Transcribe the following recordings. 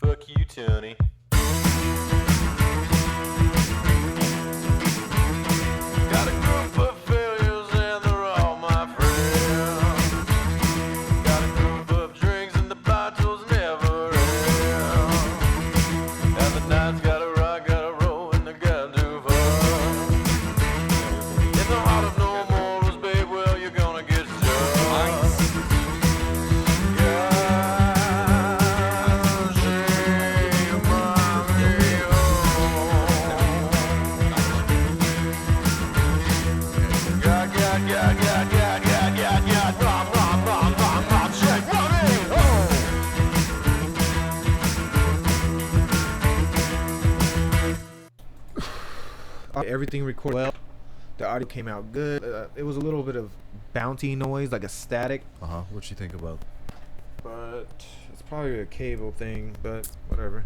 Fuck you, Tony. Got a group of failures and they're all my friends. Got a group of drinks and the bottles never end. And the night's gotta rock, gotta roll, and they got to fun. In the heart of no morals, babe, well, you're gonna get stuck. Everything recorded well. The audio came out good. It was a little bit of bounty noise, like a static. What you think about? But it's probably a cable thing, but whatever.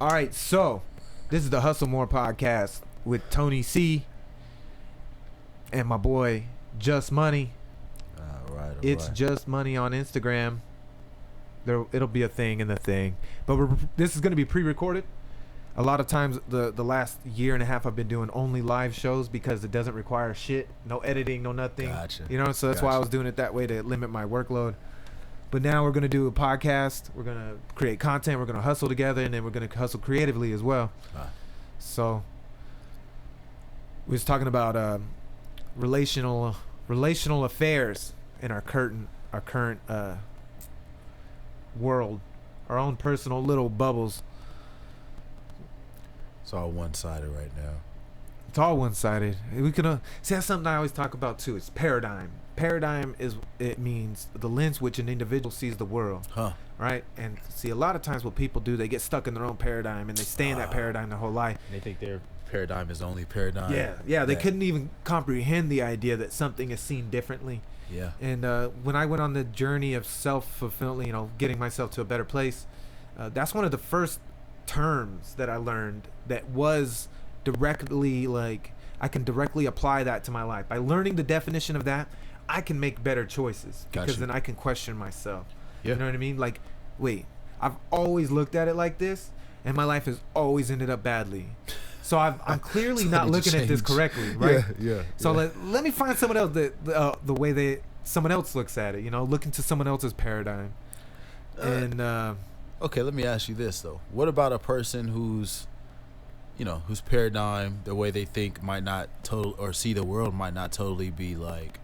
All right, so this is the HustleMore podcast with Tony C and my boy Just Money. All right. It's Just Money on Instagram. It'll be a thing in the thing, but this is going to be pre-recorded. A lot of times, the last year and a half, I've been doing only live shows because it doesn't require shit, no editing, no nothing. Gotcha. You know, so that's why I was doing it that way to limit my workload. But now we're gonna do a podcast. We're gonna create content. We're gonna hustle together, and then we're gonna hustle creatively as well. So we was talking about relational affairs in our current world, our own personal little bubbles. It's all one-sided right now. It's all one-sided. We can see, that's something I always talk about too. It's paradigm. Paradigm it means the lens which an individual sees the world. Right? And see, a lot of times what people do, they get stuck in their own paradigm and they stay in that paradigm their whole life. They think their paradigm is only paradigm. Yeah. They couldn't even comprehend the idea that something is seen differently. Yeah. And when I went on the journey of self-fulfilling, getting myself to a better place, that's one of the first terms that I learned that was directly, like, I can directly apply that to my life. By learning the definition of that, I can make better choices because then I can question myself. You know what I mean? Like, wait, I've always looked at it like this and my life has always ended up badly. So I'm clearly not looking at this correctly, right? Yeah. So let me find someone else the way someone else looks at it, look into someone else's paradigm. And okay, let me ask you this though. What about a person whose paradigm, the way they think might not see the world might not totally be like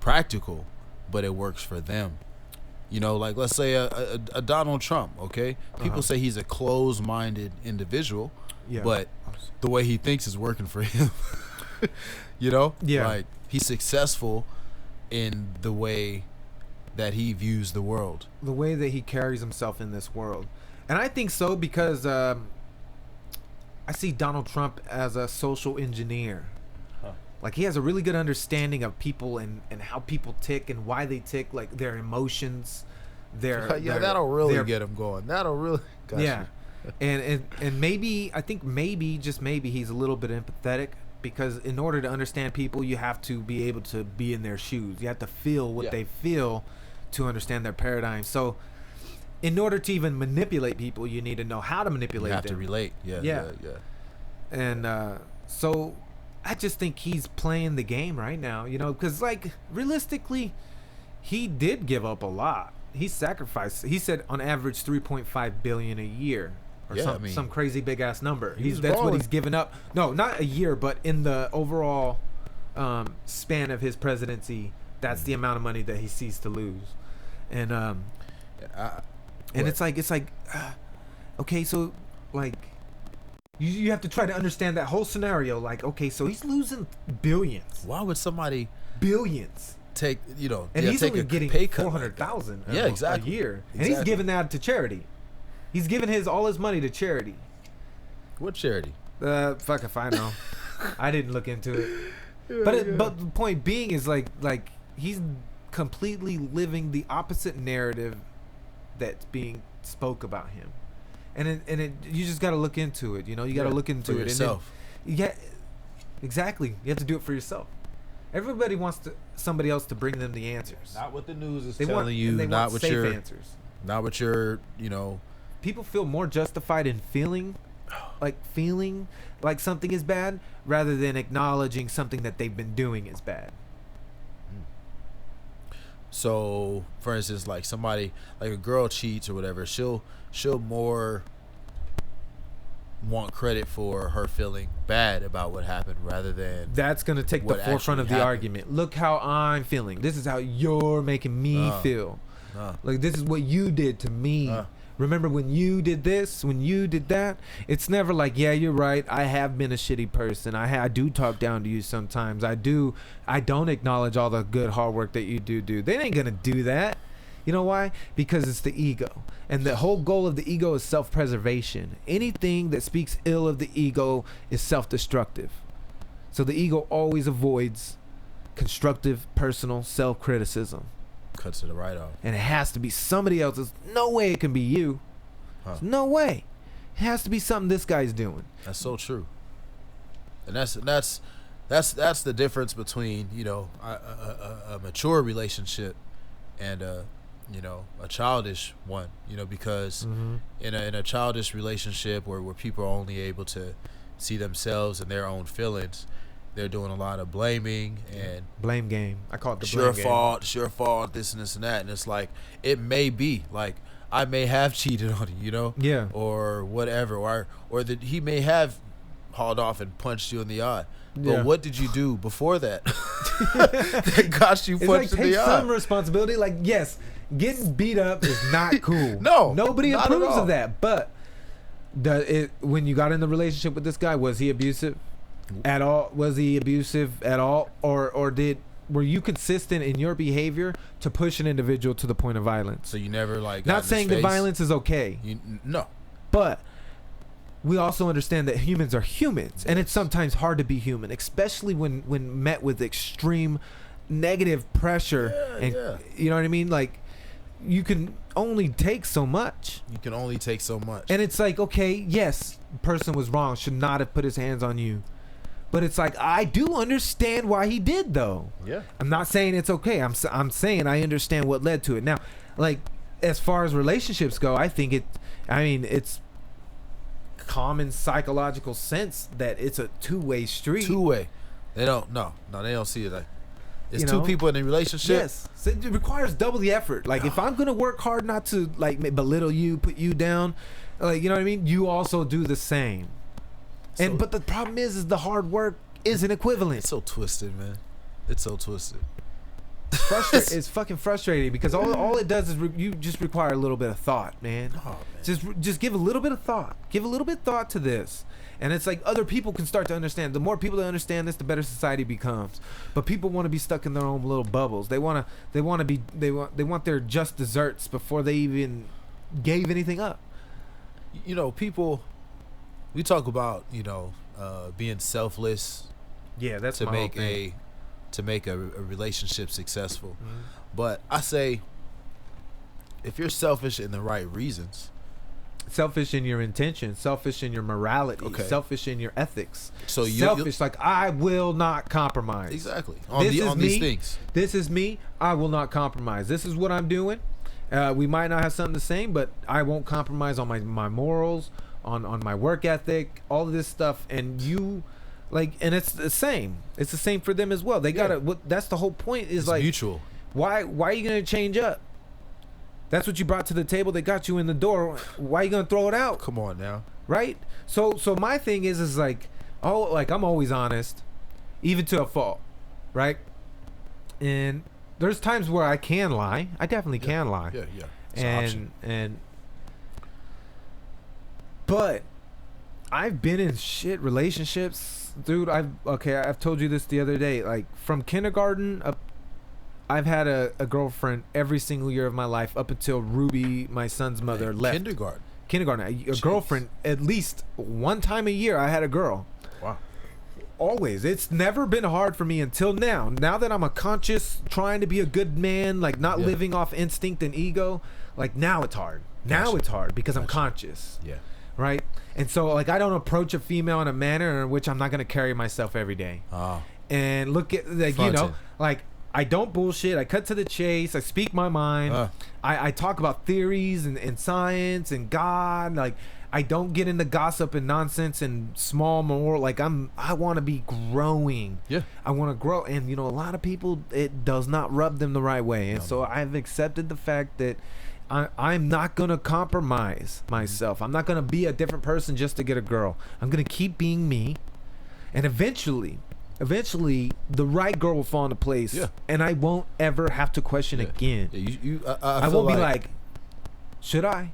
practical, but it works for them? Like let's say a Donald Trump, okay? People say he's a closed-minded individual, but the way he thinks is working for him. Like he's successful in the way that he views the world, the way that he carries himself in this world. And I think so because I see Donald Trump as a social engineer. Like he has a really good understanding of people and how people tick and why they tick, like their emotions, that'll really get him going. That'll really and maybe just maybe he's a little bit empathetic, because in order to understand people, you have to be able to be in their shoes. You have to feel what they feel to understand their paradigm. So in order to even manipulate people, you need to know how to manipulate them. You have to relate. Yeah. And so I just think he's playing the game right now, because like realistically, he did give up a lot. He sacrificed. He said on average 3.5 billion a year, or some crazy big ass number. That's what he's given up. No, not a year, but in the overall span of his presidency, that's the amount of money that he sees to lose. And it's like okay, so like you have to try to understand that whole scenario. Like, okay, so he's losing billions. Why would somebody billions take and he's only getting 400,000 a year, and he's giving that to charity. He's giving all his money to charity. What charity? Fuck if I know. I didn't look into it. But the point being is like he's completely living the opposite narrative that's being spoke about him. And you just got to look into it, you got to look into it yourself. And then, exactly. You have to do it for yourself. Everybody wants somebody else to bring them the answers. Not what the news is telling you. Not what your answers. Not what your people feel more justified in feeling like something is bad rather than acknowledging something that they've been doing is bad. So, for instance, like somebody, like a girl cheats or whatever, she'll more want credit for her feeling bad about what happened rather than that's going to take the forefront of the happened. argument. Look how I'm feeling. This is how you're making me feel. Like, this is what you did to me. Remember when you did this, when you did that? It's never like, yeah, you're right. I have been a shitty person. I do talk down to you sometimes. I don't acknowledge all the good hard work that you do. They ain't going to do that. You know why? Because it's the ego. And the whole goal of the ego is self-preservation. Anything that speaks ill of the ego is self-destructive. So the ego always avoids constructive personal self-criticism. Cuts it right off. And it has to be somebody else's. No way it can be you. There's no way. It has to be something this guy's doing. That's so true. And that's the difference between, you know, a mature relationship and a childish one, you know, because in a childish relationship where people are only able to see themselves and their own feelings, they're doing a lot of blaming and blame game. I call it the blame game. It's your fault, this and this and that. And it's like, it may be like, I may have cheated on you, you know? Yeah. Or whatever. Or that he may have hauled off and punched you in the eye. But what did you do before that? That got you punched in the eye. Take some responsibility. Like, yes, getting beat up is not cool. No. Nobody not approves of that. But when you got in the relationship with this guy, was he abusive at all? Was he abusive at all? Or were you consistent in your behavior to push an individual to the point of violence? So you never like not saying that violence is okay. No. But we also understand that humans are humans, and it's sometimes hard to be human, especially when met with extreme negative pressure. You know what I mean? Like, you can only take so much. You can only take so much. And it's like, okay, yes, person was wrong, should not have put his hands on you. But it's like, I do understand why he did, though. Yeah. I'm not saying it's okay. I'm saying I understand what led to it. Now, like, as far as relationships go, I think it's common psychological sense that it's a two-way street. Two-way. They don't see it like it's two people in a relationship. Yes. So it requires double the effort. Like, if I'm gonna work hard not to like belittle you, put you down, like, you know what I mean, you also do the same. But the problem is the hard work isn't equivalent. It's so twisted, man. It's so twisted. It's fucking frustrating because all it does is you just require a little bit of thought, man. Oh, man. Just give a little bit of thought. Give a little bit of thought to this, and it's like other people can start to understand. The more people that understand this, the better society becomes. But people want to be stuck in their own little bubbles. They want their just desserts before they even gave anything up. You know, people. We talk about, you know, being selfless. Yeah, that's to make a relationship successful. Mm-hmm. But I say, if you're selfish in the right reasons, selfish in your intention, selfish in your morality, selfish in your ethics. So selfish, like, I will not compromise. Exactly. On these things. This is me. I will not compromise. This is what I'm doing. We might not have something the same, but I won't compromise on my morals, on my work ethic, all of this stuff. And you, like, and it's the same. It's the same for them as well. They gotta. That's the whole point. Is it's like mutual. Why are you gonna change up? That's what you brought to the table. They got you in the door. Why are you gonna throw it out? Come on now. Right. So my thing is like, I'm always honest, even to a fault, right? And there's times where I can lie. I definitely can lie. Yeah. It's but I've been in shit relationships, dude. I've told you this the other day. Like, from kindergarten up, I've had a girlfriend every single year of my life up until Ruby, my son's mother, left. Kindergarten. A girlfriend at least one time a year. I had a girl. Wow. Always. It's never been hard for me until now. Now that I'm a conscious, trying to be a good man, like not living off instinct and ego, like now it's hard. Now it's hard because I'm conscious. Yeah. Right? And so, like, I don't approach a female in a manner in which I'm not going to carry myself every day. Oh. And look at, like, you know, like, I don't bullshit. I cut to the chase. I speak my mind. I talk about theories and science and God. Like, I don't get into gossip and nonsense and small moral. Like, I want to be growing. Yeah. I want to grow. And, you know, a lot of people, it does not rub them the right way. And so I've accepted the fact that I'm not going to compromise myself. I'm not going to be a different person just to get a girl. I'm going to keep being me. And eventually the right girl will fall into place, and I won't ever have to question again. I won't be like, should I?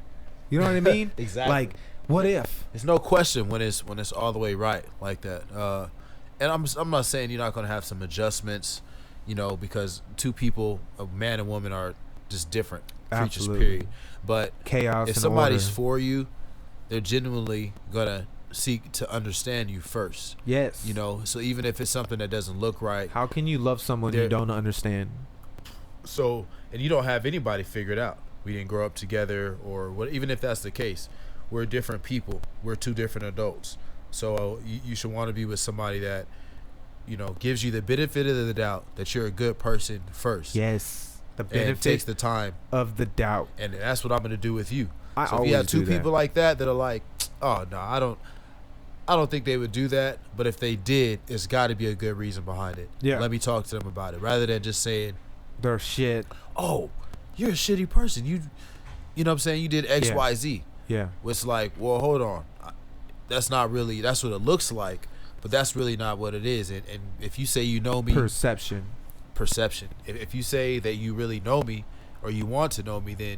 You know what I mean? Exactly. Like, what if? There's no question when it's all the way right like that. And I'm not saying you're not going to have some adjustments, you know, because two people, a man and woman, are just different creatures. Period. But chaos. If somebody's for you, they're genuinely gonna seek to understand you first. Yes. You know, so even if it's something that doesn't look right. How can you love someone you don't understand? So, and you don't have anybody figured out. We didn't grow up together, or what. Even if that's the case, we're different people. We're two different adults. So you should want to be with somebody that, you know, gives you the benefit of the doubt that you're a good person first. Yes. The benefit and takes the time of the doubt. And that's what I'm going to do with you. So if you have two people like that are like, oh no, I don't think they would do that. But if they did, it's got to be a good reason behind it. Yeah. Let me talk to them about it, rather than just saying they're shit. Oh, you're a shitty person. You know what I'm saying? You did X, Y, Z. Yeah. It's like, well, hold on. That's not really. That's what it looks like, but that's really not what it is. And if you say you know me, perception. If you say that you really know me or you want to know me, then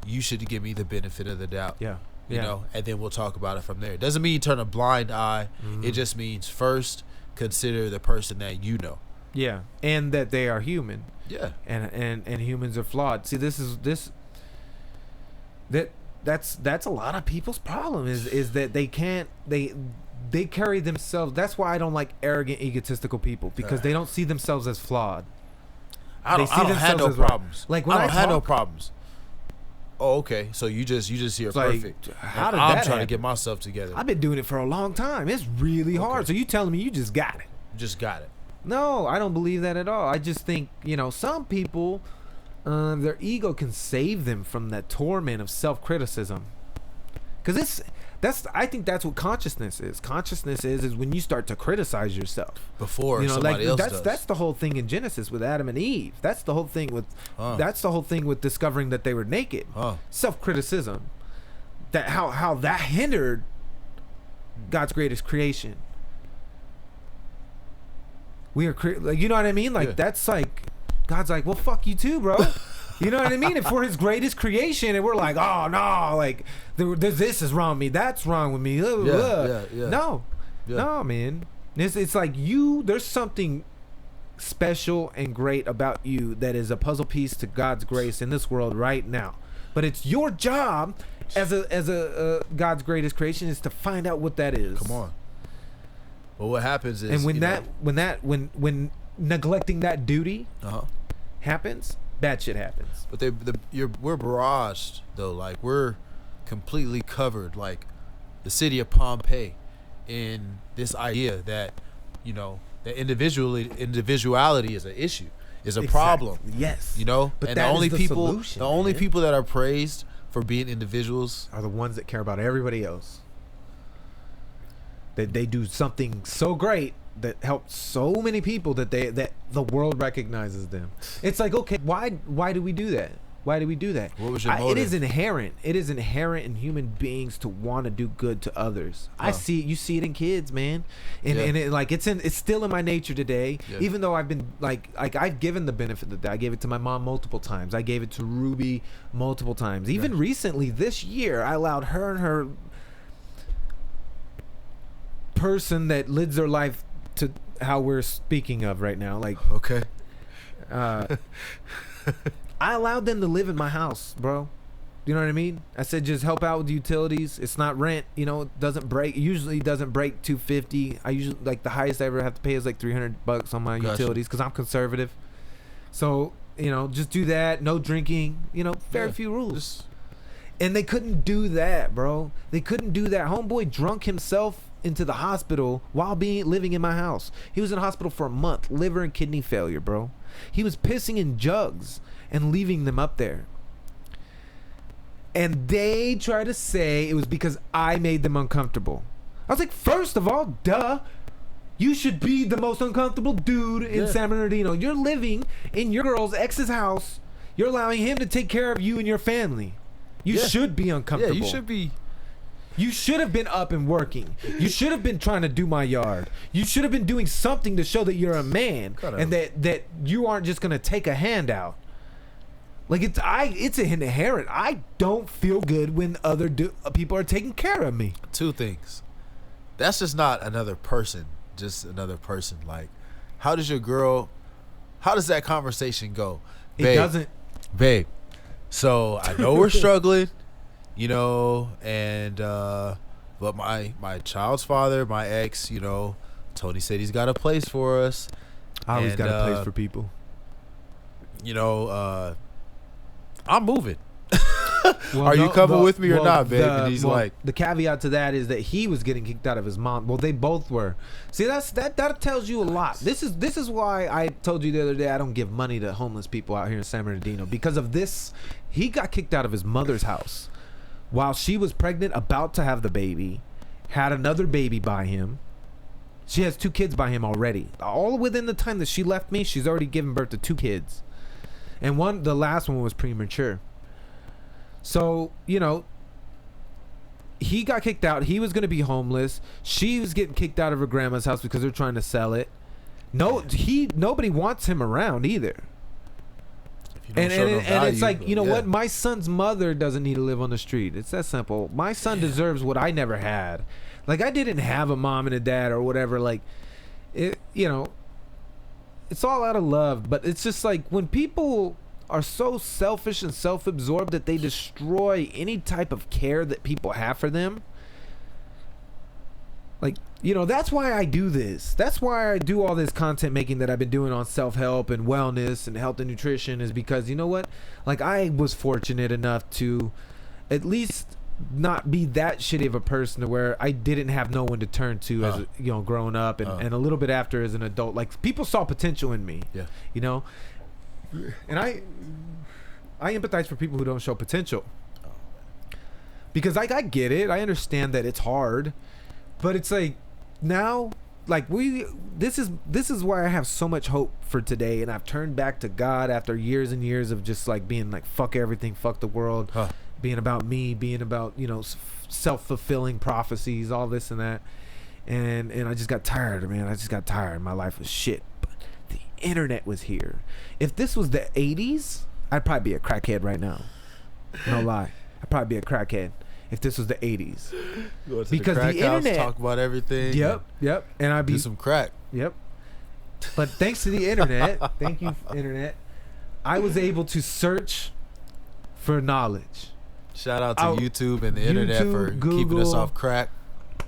you should give me the benefit of the doubt. Yeah. You know, and then we'll talk about it from there. It doesn't mean turn a blind eye. Mm-hmm. It just means first consider the person that you know. Yeah. And that they are human. Yeah. And humans are flawed. See, that's a lot of people's problem is that they can't they carry themselves. That's why I don't like arrogant, egotistical people, because they don't see themselves as flawed. I don't have no problems. Like when I don't have no problems. Oh, okay. So you just here perfect. How did I'm that trying happen? to get myself together. I've been doing it for a long time. It's really hard. So you telling me you just got it? Just got it. No, I don't believe that at all. I just think, you know, some people, their ego can save them from that torment of self-criticism. Because I think that's what consciousness is. Consciousness is when you start to criticize yourself before somebody else does. That's the whole thing in Genesis with Adam and Eve. That's the whole thing with discovering that they were naked. Self-criticism. That how that hindered God's greatest creation. We are like, you know what I mean? Like that's like God's like, well, fuck you too, bro. You know what I mean? And for his greatest creation, and we're like, oh no, like this is wrong with me, that's wrong with me. No, man. It's like there's something special and great about you that is a puzzle piece to God's grace in this world right now. But it's your job as a God's greatest creation is to find out what that is. Come on. Well, what happens is, and when neglecting that duty happens, bad shit happens. But we're barraged though, like we're completely covered, like the city of Pompeii, in this idea that, you know, that individuality is an issue, is a problem. Yes. You know, but and the only solution, people that are praised for being individuals are the ones that care about everybody else. That they do something so great that helps so many people that the world recognizes them. It's like, okay, why do we do that? Why do we do that? What was your motive? It is inherent in human beings to want to do good to others. I see it. You see it in kids, man, and it, like it's still in my nature today. Yeah. Even though I've been like I've given the benefit of that. I gave it to my mom multiple times. I gave it to Ruby multiple times. Even recently this year, I allowed her and her person that lives their life to how we're speaking of right now, like I allowed them to live in my house, bro. You know what I mean? I said just help out with utilities. It's not rent, you know. It doesn't break. Usually doesn't break $250. I usually, like, the highest I ever have to pay is like $300 on my utilities because I'm conservative. So, you know, just do that. No drinking. You know, very few rules. And they couldn't do that, bro. They couldn't do that. Homeboy drunk himself into the hospital while living in my house. He was in the hospital for a month, liver and kidney failure, bro. He was pissing in jugs and leaving them up there. And they try to say it was because I made them uncomfortable. I was like, first of all, duh. You should be the most uncomfortable dude in San Bernardino. You're living in your girl's ex's house. You're allowing him to take care of you and your family. You should be uncomfortable. Yeah, you should be. You should have been up and working. You should have been trying to do my yard. You should have been doing something to show that you're a man and that you aren't just gonna take a handout. Like it's inherent. I don't feel good when other people are taking care of me. Two things. That's just not another person. Just another person. Like, how does that conversation go? It doesn't. Babe, so I know we're struggling, you know, and but my child's father, my ex, you know, Tony said he's got a place for us. I always got a place for people. You know, I'm moving. Are you coming with me or not, babe? And he's like, the caveat to that is that he was getting kicked out of his mom. Well, they both were. See, that tells you a lot. This is why I told you the other day I don't give money to homeless people out here in San Bernardino, because of this. He got kicked out of his mother's house while she was pregnant, about to have the baby, had another baby by him. She has 2 kids by him already. All within the time that she left me, she's already given birth to 2 kids, and the last one was premature. So, you know, he got kicked out. He was going to be homeless. She was getting kicked out of her grandma's house because they're trying to sell it. Nobody wants him around either. And it's like, you know what? My son's mother doesn't need to live on the street. It's that simple. My son deserves what I never had. Like, I didn't have a mom and a dad or whatever. Like, it, you know, it's all out of love. But it's just like when people are so selfish and self-absorbed that they destroy any type of care that people have for them. Like, you know, that's why I do this. That's why I do all this content making that I've been doing on self-help and wellness and health and nutrition, is because, you know what? Like, I was fortunate enough to at least not be that shitty of a person to where I didn't have no one to turn to as you know, growing up and a little bit after as an adult. Like, people saw potential in me. Yeah. You know? And I empathize for people who don't show potential, because I get it. I understand that it's hard, but it's like now, like this is why I have so much hope for today, and I've turned back to God after years and years of just like being like fuck everything, fuck the world, being about me, being about, you know, self-fulfilling prophecies, all this and that, and I just got tired, man. I just got tired. My life was shit. The internet was here. If this was the 80s, I'd probably be a crackhead right now. No lie. I'd probably be a crackhead if this was the 80s. Because the internet, talk about everything. Yep. And I'd be do some crack. Yep. But thanks to the internet, thank you, internet, I was able to search for knowledge. Shout out to YouTube and the internet for Google, keeping us off crack.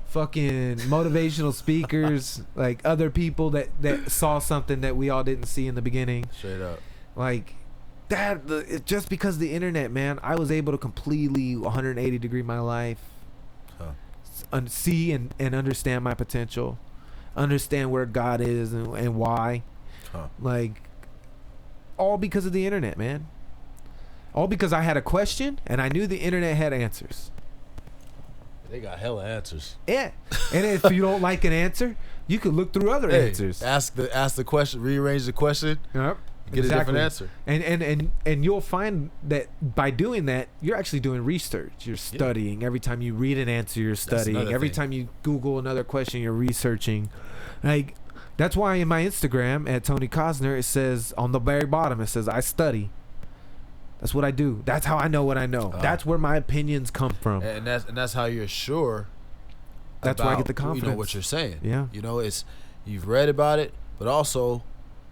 Fucking motivational speakers, like other people that saw something that we all didn't see in the beginning. Straight up. Like that, just because of the internet, man, I was able to completely 180 degree my life, see and understand my potential, understand where God is and why. Like, all because of the internet, man. All because I had a question and I knew the internet had answers. They got hella answers. Yeah. And if you don't like an answer, you can look through other answers. Ask the question, rearrange the question. Yep. Get a different answer. And you'll find that by doing that, you're actually doing research. You're studying. Every time you read an answer, you're studying. Every time you Google another question, you're researching. Like, that's why in my Instagram at Tony Cosner, it says on the very bottom, it says I study. That's what I do. That's how I know what I know. That's where my opinions come from. And that's how you're sure. That's where I get the confidence. You know what you're saying. Yeah. You know, it's, you've read about it, but also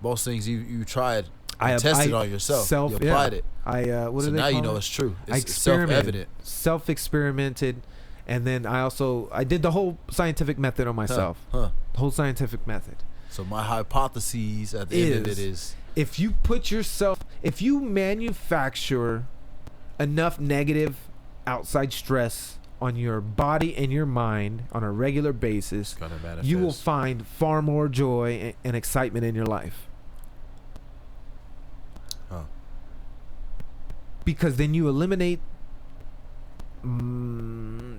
most things you tried, tested on yourself. You applied it. What so do they now call you know it? it's true. I It's self-evident. Self-experimented, and then I did the whole scientific method on myself. The whole scientific method. So my hypotheses at the end of it is, if you manufacture enough negative outside stress on your body and your mind on a regular basis, you will find far more joy and excitement in your life. Huh. Because then you eliminate the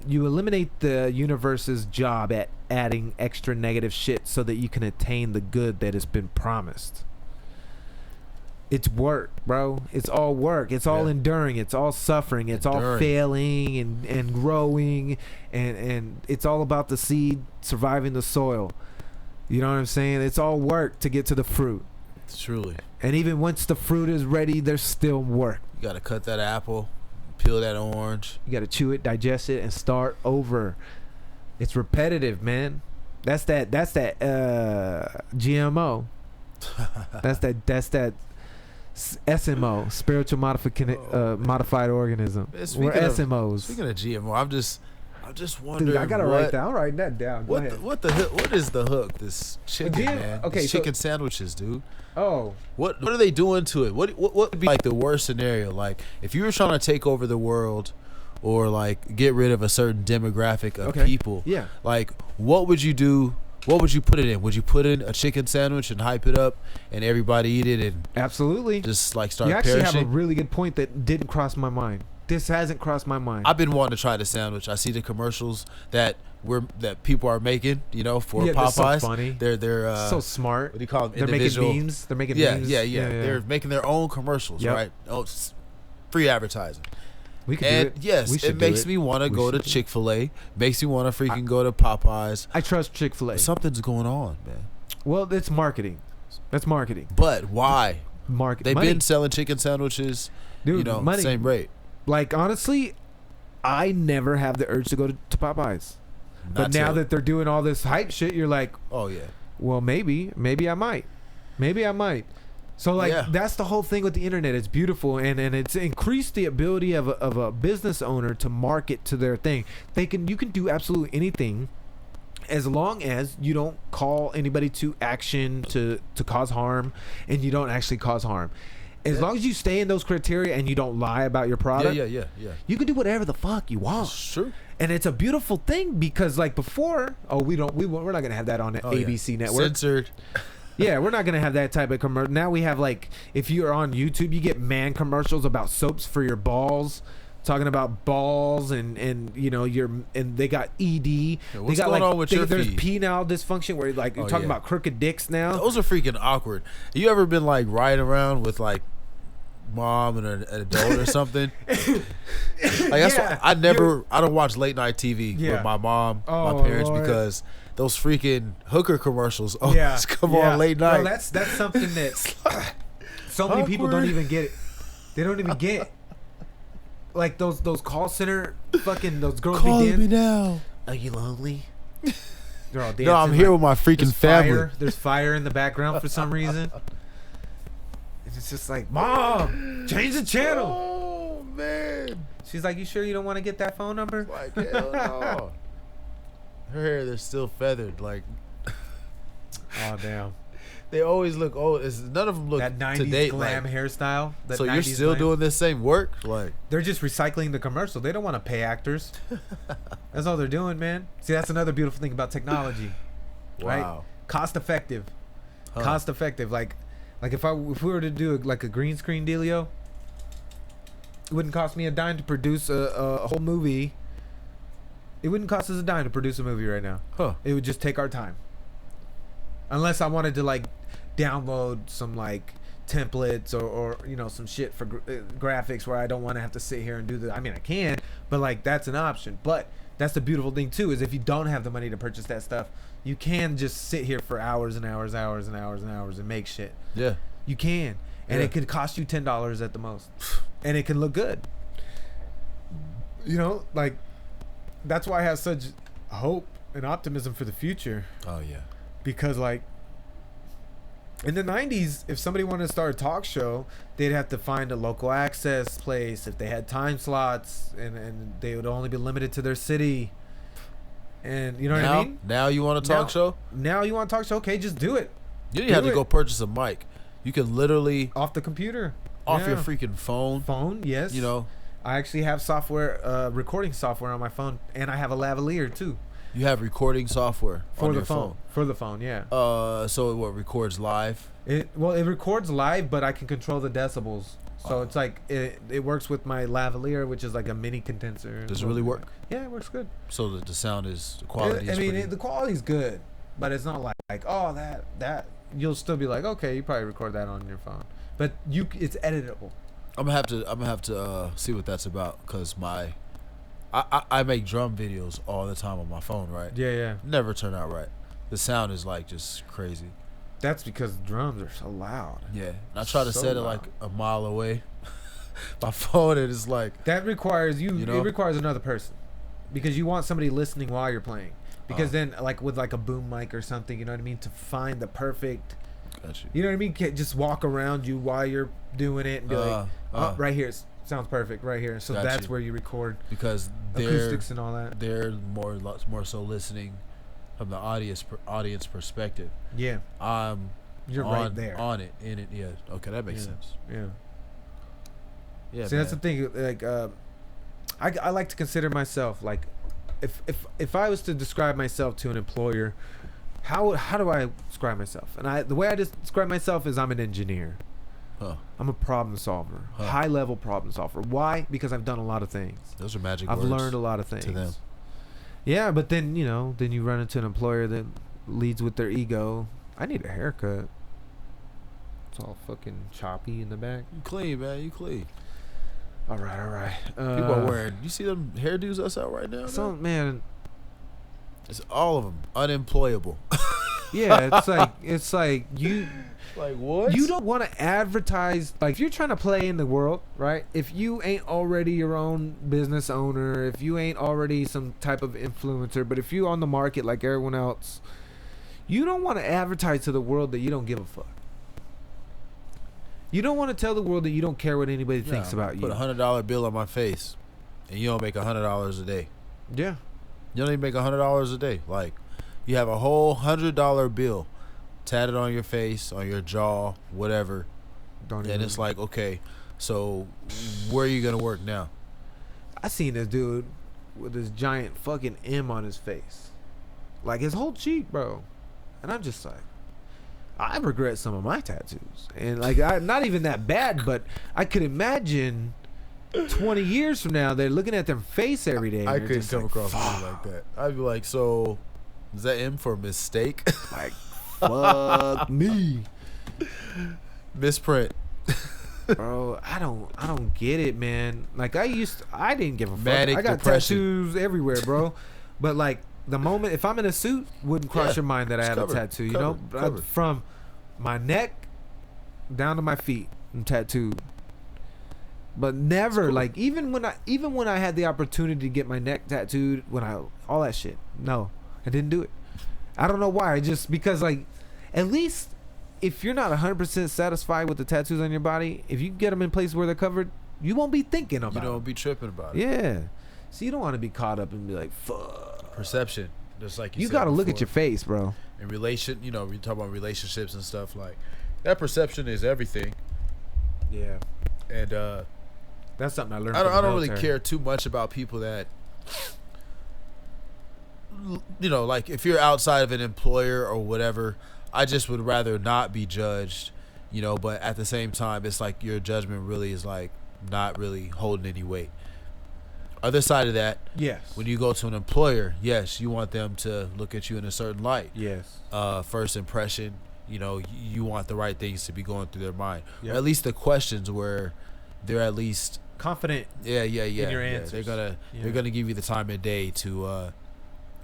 universe's job at adding extra negative shit so that you can attain the good that has been promised. It's work, bro. It's all work. It's all enduring. It's all suffering. It's all failing and growing, and it's all about the seed surviving the soil. You know what I'm saying? It's all work to get to the fruit. Truly. And even once the fruit is ready, there's still work. You got to cut that apple, peel that orange. You got to chew it, digest it, and start over. It's repetitive, man. That's that GMO. That's that SMO, spiritual modified organism. We're SMOs. Speaking of GMO, I'm just wondering. Dude, I gotta write that. I'm writing that down. Go ahead. What is the hook? This chicken, man. Okay, These chicken sandwiches, dude. Oh, what are they doing to it? What would be like the worst scenario? Like if you were trying to take over the world, or like get rid of a certain demographic of people. Yeah. Like what would you do? What would you put it in? Would you put in a chicken sandwich and hype it up and everybody eat it and absolutely just like start You actually perishing? have a really good point that didn't cross my mind. This hasn't crossed my mind. I've been wanting to try the sandwich. I see the commercials that people are making, you know, for Popeyes. They're so funny. They're so smart. What do you call them? They're Individual. making memes. They're making memes. Yeah. They're making their own commercials, right? Oh, it's free advertising. We could And do it. yes, We should it do makes me want to go to should. Chick-fil-A. Makes me want to freaking go to Popeyes. I trust Chick-fil-A. Something's going on, man. Well, it's marketing. That's marketing. But why? They've money. been selling chicken sandwiches, Dude, you know, money. same rate. Like honestly, I never have the urge to go to Popeyes. But now that they're doing all this hype shit, you're like, oh yeah. Well, maybe I might. So like that's the whole thing with the internet. It's beautiful and it's increased the ability of a business owner to market to their thing. You can do absolutely anything as long as you don't call anybody to action to cause harm and you don't actually cause harm. As long as you stay in those criteria and you don't lie about your product, yeah. you can do whatever the fuck you want. That's true. And it's a beautiful thing because like before, we're not gonna have that on the ABC network. Censored. Yeah, we're not gonna have that type of commercial. Now we have like, if you're on YouTube, you get man commercials about soaps for your balls, talking about balls and you know and they got ED. Yeah, what's they got going on with your there's feed? penile dysfunction where like you're talking about crooked dicks now. Those are freaking awkward. You ever been like riding around with like mom and an adult or something? Like that's why I don't watch late night TV with my mom, my parents, Lord. Because those freaking hooker commercials always come on late night. Bro, that's something that so many people don't even get it. They don't even get it. Like those call center fucking those girls Call be dancing. me now. Are you lonely? They're all dancing. No, I'm here with my freaking family. There's fire in the background for some reason. It's just like, Mom, change the channel. Oh man. She's like, you sure you don't want to get that phone number? Like, hell no. Her hair, they're still feathered. Like, oh damn. They always look old. None of them look that 90s to date, glam like, hairstyle. So you're still doing this same work? Like, they're just recycling the commercial. They don't want to pay actors. That's all they're doing, man. See, that's another beautiful thing about technology. Right? Wow. Cost effective. Huh. Cost effective. Like if we were to do like a green screen dealio, it wouldn't cost me a dime to produce a whole movie. It wouldn't cost us a dime to produce a movie right now. Huh. It would just take our time. Unless I wanted to like download some like templates or you know some shit for graphics where I don't want to have to sit here and do I mean I can, but like that's an option. But that's the beautiful thing too, is if you don't have the money to purchase that stuff, you can just sit here for hours and hours and make shit. Yeah. You can. And it could cost you $10 at the most. And it can look good. You know, like that's why I have such hope and optimism for the future. Oh yeah. Because like in the 90s, if somebody wanted to start a talk show, they'd have to find a local access place if they had time slots, and they would only be limited to their city. And you know what I mean? Now you want a talk show? Now you want a talk show? Okay, just do it. You didn't have to go purchase a mic. You can literally off the computer, off your freaking phone. Phone, yes. You know, I actually have software, recording software on my phone, and I have a lavalier too. You have recording software For on the your phone. For the phone, yeah. So what records live? It records live, but I can control the decibels. So it's like it works with my lavalier, which is like a mini condenser. Does it really work? Yeah, it works good. So the sound is the quality. The quality's good, but it's not like oh that you'll still be like okay, you probably record that on your phone, but it's editable. I'm gonna have to see what that's about, because I make drum videos all the time on my phone, right? Yeah. Never turn out right. The sound is like just crazy. That's because drums are so loud. Yeah, and I try to So set it loud. like a mile away. My phone, it is like That requires you know? It requires another person, because you want somebody listening while you're playing. Because then, like with like a boom mic or something, you know what I mean, to find the perfect. Got you. You know what I mean? Can't just walk around you while you're doing it and be like, oh, right here, sounds perfect, right here. So Got that's you. where you record Because acoustics and all that. they're more so listening from the audience perspective. Yeah, you're right there on it, in it. Yeah. Okay, that makes sense. Yeah. Yeah. See, that's the thing. Like, I like to consider myself like, if I was to describe myself to an employer, how do I describe myself? And the way I describe myself is I'm an engineer. Huh. I'm a problem solver, high level problem solver. Why? Because I've done a lot of things. Those are magic I've words learned a lot of things to them. Yeah, but then then you run into an employer that leads with their ego. I need a haircut. It's all fucking choppy in the back. You clean, man. You clean. All right. People are wearing. You see them hairdos that's out right now? Man. It's all of them unemployable. Yeah, it's like you. Like what? You don't want to advertise. Like if you're trying to play in the world, right? If you ain't already your own business owner, if you ain't already some type of influencer, but if you're on the market like everyone else, you don't want to advertise to the world that you don't give a fuck. You don't want to tell the world that you don't care what anybody thinks about you. Put $100 bill on my face, and you don't make $100 a day. Yeah. You don't even make $100 a day. Like, you have a whole $100 bill tatted on your face, on your jaw, whatever. And it's like, okay, so where are you gonna work now? I seen this dude with this giant fucking M on his face, like his whole cheek, bro. And I'm just like, I regret some of my tattoos, and like not even that bad, but I could imagine 20 years from now they're looking at their face every day. I couldn't come across something like that. I'd be like, so is that M for mistake? Like, fuck me, misprint. bro. I don't get it, man. Like I didn't give a fuck. Manic I got depression. tattoos everywhere, bro. But like the moment if I'm in a suit, wouldn't cross your mind that I had covered, a tattoo. covered. From my neck down to my feet, I'm tattooed. But never cool. like even when I had the opportunity to get my neck tattooed, all that shit. No, I didn't do it. I don't know why. Because like, at least if you're not 100% satisfied with the tattoos on your body, if you get them in places where they're covered, you won't be thinking about it. You don't be tripping about it. Yeah. So you don't want to be caught up and be like, fuck. Perception. Just like You said got to look before. at your face, bro. In relation, we talk about relationships and stuff, like that perception is everything. Yeah. And That's something I learned. I from the don't really military. care too much about people that, like if you're outside of an employer or whatever, I just would rather not be judged, but at the same time, it's like your judgment really is like not really holding any weight. Other side of that, Yes. when you go to an employer, yes, you want them to look at you in a certain light. Yes. First impression, you want the right things to be going through their mind. Yep. Or at least the questions where they're at least Confident. yeah. in your Yeah. answers. They're gonna give you the time of day to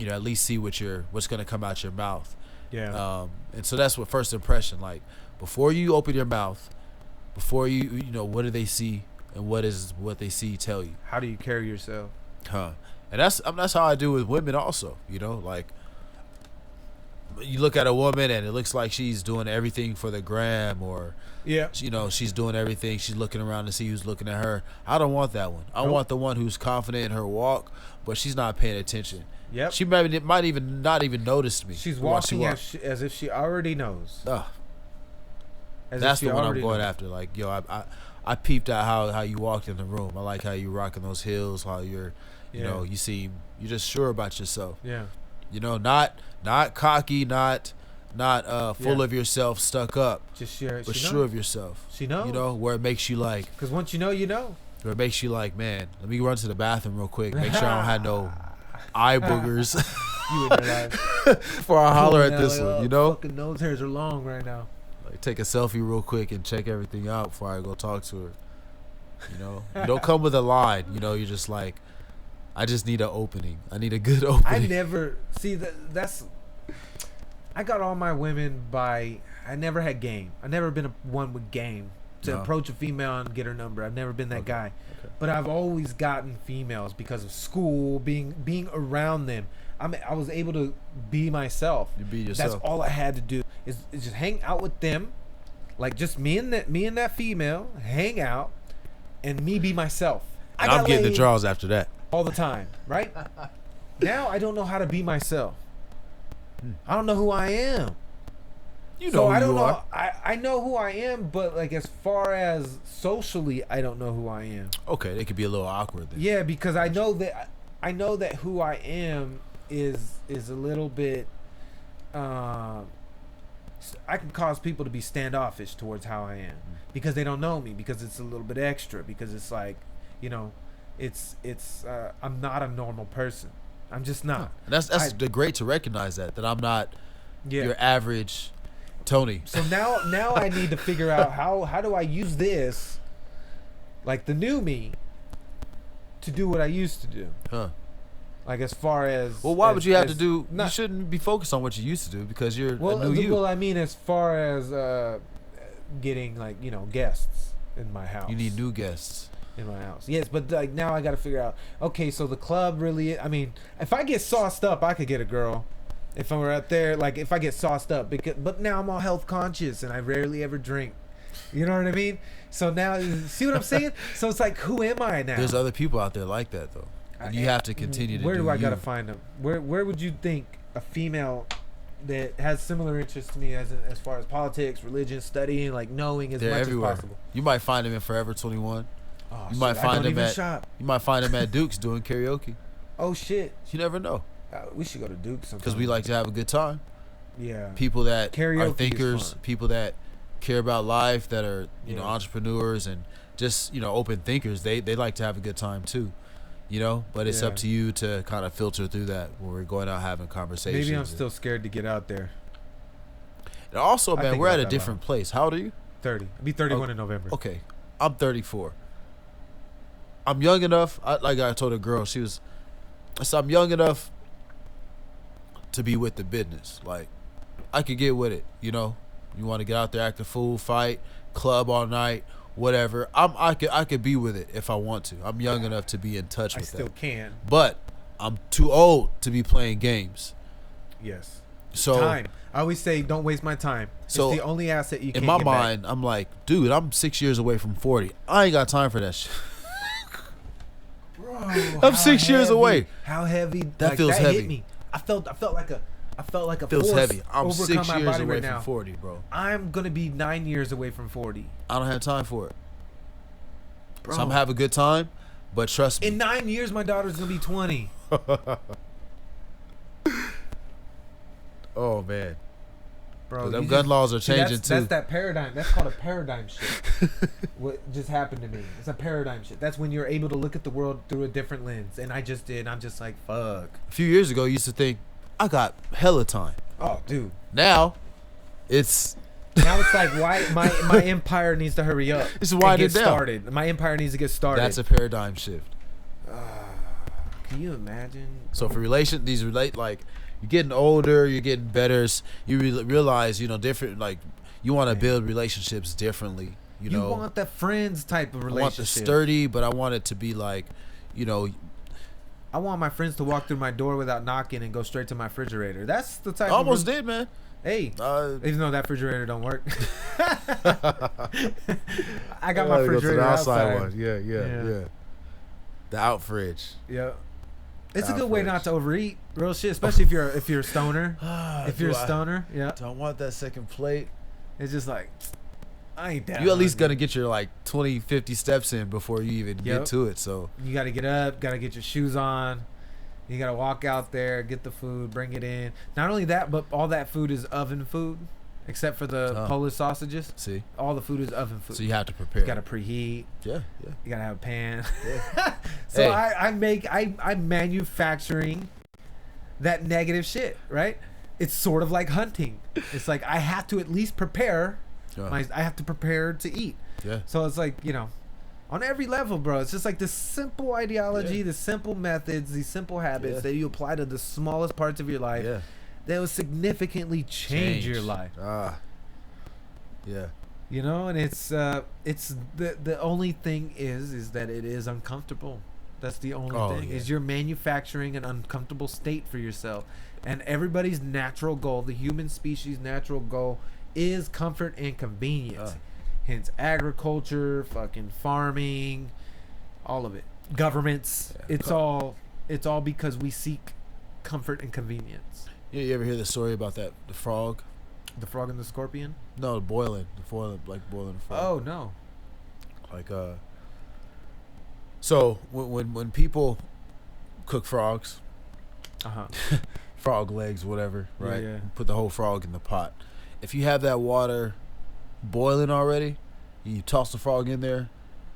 at least see what's gonna come out your mouth. Yeah. And so that's what first impression, like before you open your mouth, before you what do they see and what they see tell you. How do you carry yourself? And that's how I do with women also. Like you look at a woman and it looks like she's doing everything for the gram, or Yeah. she's doing everything. She's looking around to see who's looking at her. I don't want that one. I want the one who's confident in her walk, but she's not paying attention. Yep. She might even not even notice me. She's while she walking walks. as if she already knows. Ugh. As That's if the she one I'm already going knows. after. Like, I peeped out how you walked in the room. I like how you rocking those heels. How you're, you know, you're just sure about yourself. Yeah. You know, not cocky, not full of yourself, stuck up. Just sure, but sure of yourself. She knows. You know, where it makes you like. Because once you know, you know. Where it makes you like, man, let me run to the bathroom real quick. Make sure I don't have no eye boogers. You in your life. Before I holler at this one, you know? Fucking nose hairs are long right now. Like, take a selfie real quick and check everything out before I go talk to her. You know? You don't come with a line. You know, you're just like, I just need an opening. I need a good opening. I never, see, that's, I got all my women by, I never had game. I never been one with game. To approach a female and get her number. I've never been that guy. Okay. But I've always gotten females because of school, being around them. I was able to be myself. You be yourself. That's all I had to do is just hang out with them, like just me and that female hang out, and me be myself. And I'm getting the draws after that all the time, right? Now I don't know how to be myself. I don't know who I am. You know, so I don't know. I know who I am, but like as far as socially, I don't know who I am. Okay, they could be a little awkward then. Yeah, because I know that who I am is a little bit. I can cause people to be standoffish towards how I am because they don't know me, because it's a little bit extra, because it's like, you know, it's I'm not a normal person. I'm just not. That's great to recognize that I'm not your average Tony. So now I need to figure out how do I use this, like the new me, to do what I used to do. Like as far as why would you have to do? You shouldn't be focused on what you used to do because you're a new you. Well, I mean, as far as getting like, you know, guests in my house. You need new guests in my house. Yes, but like now I got to figure out. Okay, so the club really. I mean, if I get sauced up, I could get a girl. If I were out there, like if I get sauced up, but now I'm all health conscious and I rarely ever drink. You know what I mean? So now, see what I'm saying? So it's like, who am I now? There's other people out there like that though. And you have to continue to. Where do I gotta find them? Where would you think a female that has similar interests to me as far as politics, religion, studying, like knowing as much as possible? You might find them in Forever 21. Oh, you might find them at. You might find them at Duke's doing karaoke. Oh shit! You never know. We should go to Duke's sometime. Because we like to have a good time. Yeah. People that karaoke are thinkers, people that care about life, that are you know entrepreneurs and just open thinkers. They like to have a good time too. You know, but it's up to you to kind of filter through that when we're going out having conversations. Maybe I'm still scared to get out there. And also, man, we're at a different place. How old are you? 30. I'll be 31 in November. Okay. I'm 34. I'm young enough. Like I told a girl, I'm young enough to be with the business. Like, I could get with it, you know. You want to get out there, act a fool, fight, club all night, whatever. I could be with it if I want to. I'm young enough to be in touch with that. I still can. But I'm too old to be playing games. Yes. So time. I always say, don't waste my time. So it's the only asset you can. In my mind, back. I'm like, dude, I'm 6 years away from 40. I ain't got time for that shit. Bro, I'm 6 years away. How heavy? That feels heavy. Hit me. I felt like a feels force heavy. I'm 6 years away right from now. 40, bro. I'm gonna be 9 years away from 40. I don't have time for it. Bro. So I'm have a good time, but trust me. In 9 years, my daughter's gonna be 20. Oh man, bro, them gun laws are changing too. That's that paradigm. That's called a paradigm shift. What just happened to me? It's a paradigm shift. That's when you're able to look at the world through a different lens. And I just did. I'm just like, fuck. A few years ago, you used to think I got hella time. Oh, dude. Now it's like, why my empire needs to hurry up. It's winding down. Started. My empire needs to get started. That's a paradigm shift. Can you imagine? So for like you're getting older, you're getting better. You realize different. Like you want to build relationships differently. You know, want that friends type of relationship. I want the sturdy, but I want it to be like, I want my friends to walk through my door without knocking and go straight to my refrigerator. That's the type. Almost did, man. Hey, even though that refrigerator don't work, I got my refrigerator outside one. Yeah. The out fridge. Yeah. It's a good way not to overeat, real shit. Especially if you're a stoner. If you're a stoner, yeah. Don't want that second plate. It's just like, I ain't that You at least hungry. gotta get your like 20, 50 steps in before you even Yep. get to it. So You got to get up, got to get your shoes on. You got to walk out there, get the food, bring it in. Not only that, but all that food is oven food, except for the Oh. Polish sausages. see, All the food is oven food. so you have to prepare. You got to preheat. yeah. You got to have a pan. Yeah. So Hey. I'm manufacturing that negative shit, right? It's sort of like hunting. It's like I have to at least prepare. I have to prepare to eat. Yeah. So it's like, on every level, bro. It's just like this simple ideology, the simple methods, these simple habits that you apply to the smallest parts of your life Yeah. that will significantly change your life. Yeah. And it's the only thing is that it is uncomfortable. That's the only thing. Yeah. Is you're manufacturing an uncomfortable state for yourself. And everybody's natural goal, the human species' natural goal, is comfort and convenience. Hence agriculture, fucking farming, all of it. Governments. Yeah. It's all because we seek comfort and convenience. You ever hear the story about the frog? The frog and the scorpion? No, boiling the frog. Oh no. Like so when people cook frogs, Uh-huh. frog legs, whatever, Yeah, right? yeah. Put the whole frog in the pot. If you have that water boiling already, you toss the frog in there,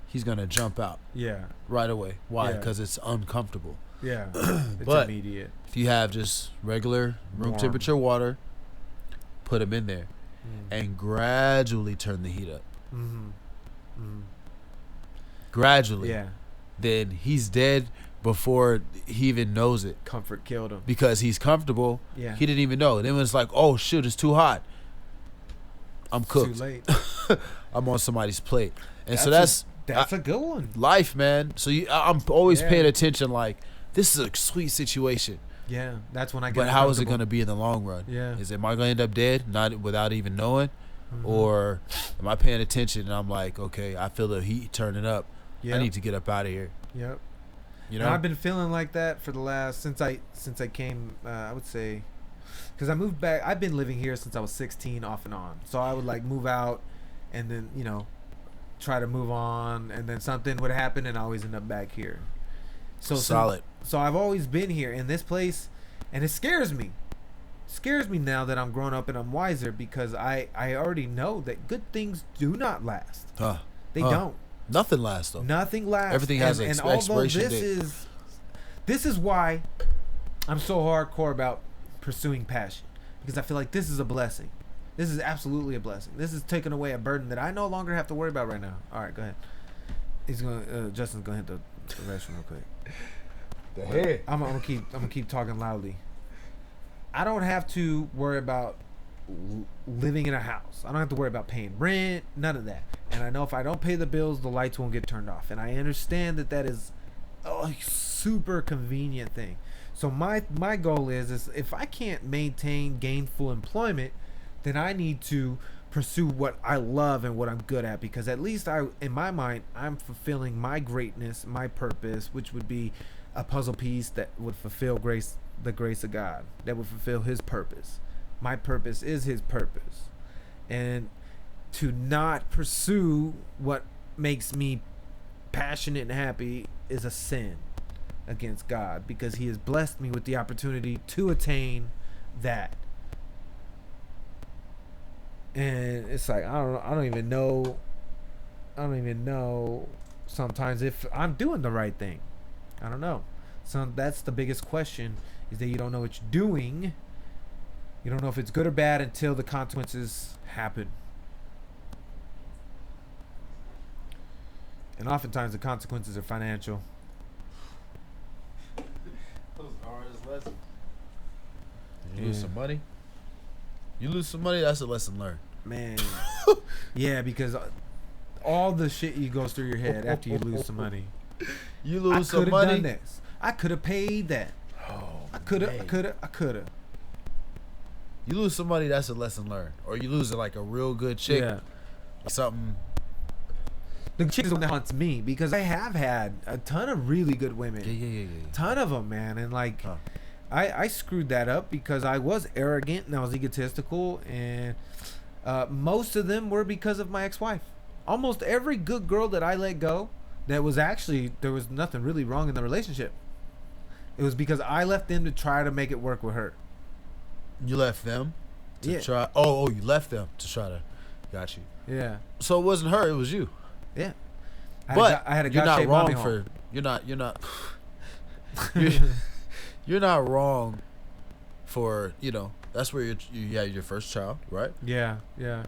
he's gonna jump out Yeah. right away. Why? Yeah. Because it's uncomfortable. Yeah. It's But- immediate. If you have just regular room Warm. temperature water, put him in there and gradually turn the heat up. Mm-hmm. Mm-hmm. Gradually. Yeah. Then he's dead before he even knows it. Comfort killed him. Because he's comfortable. Yeah. He didn't even know. Then when it's like, oh shit, it's too hot. I'm cooked. Too late. I'm on somebody's plate. And so that's a good one. life, man. So I'm always Yeah. paying attention like, this is a sweet situation. Yeah. That's when I get But how is it uncomfortable. going to be in the long run? Yeah. Am I going to end up dead not without even knowing? Mhm. Or am I paying attention and I'm like, okay, I feel the heat turning up. Yep. I need to get up out of here. Yep. You And know? I've been feeling like that for the last since I came. I would say, because I moved back. I've been living here since I was 16, off and on. So I would like move out, and then try to move on, and then something would happen, and I always end up back here. So Solid. So I've always been here in this place, and it scares me. Scares me now that I'm grown up and I'm wiser, because I already know that good things do not last. They don't. Nothing lasts though. Nothing lasts. Everything has and an although expiration this date. this is why I'm so hardcore about pursuing passion, because I feel like this is a blessing. This is absolutely a blessing. This is taking away a burden that I no longer have to worry about right now. All right, go ahead. Justin's gonna hit the restroom real quick. The head. I'm gonna keep talking loudly. I don't have to worry about living in a house. I don't have to worry about paying rent, none of that. And I know if I don't pay the bills, the lights won't get turned off. And I understand that is a super convenient thing. So my goal is if I can't maintain gainful employment, then I need to pursue what I love and what I'm good at, because at least in my mind, I'm fulfilling my greatness, my purpose, which would be a puzzle piece that would fulfill the grace of God, that would fulfill his purpose. My purpose is his purpose. And to not pursue what makes me passionate and happy is a sin against God, because he has blessed me with the opportunity to attain that. And it's like I don't even know sometimes if I'm doing the right thing. I don't know. So that's the biggest question, is that you don't know what you're doing. You don't know if it's good or bad until the consequences happen. And oftentimes the consequences are financial. You lose some money. You lose some money. That's a lesson learned. Man. Yeah, because all the shit you goes through your head after you lose some money. You I lose could some have money. done this. I could have paid that. Oh, I could man. have. You lose some money. That's a lesson learned. Or you lose like a real good chick. Yeah. Or something. The chick is the one that haunts me, because I have had a ton of really good women. Yeah. Ton of them, man. And like, Huh. I screwed that up because I was arrogant and I was egotistical, and Most of them were because of my ex-wife. Almost every good girl that I let go, that was actually, there was nothing really wrong in the relationship. It was because I left them to try to make it work with her. You left them to Yeah. try. Oh, you left them to try to. Got you. Yeah. So it wasn't her. It was you. Yeah. But I had a you're not God-shaped wrong mommy for. home. You're not. You're not wrong for, you know, that's where you had your first child, right? Yeah. Yeah.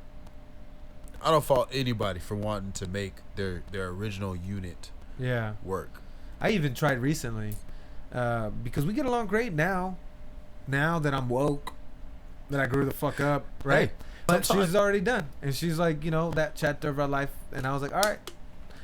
I don't fault anybody for wanting to make their original unit Yeah. work. I even tried recently, because we get along great now. Now that I'm woke, that I grew the fuck up, right? Hey, but she sometimes- was already done, and she's like, you know, that chapter of our life, and I was like, all right.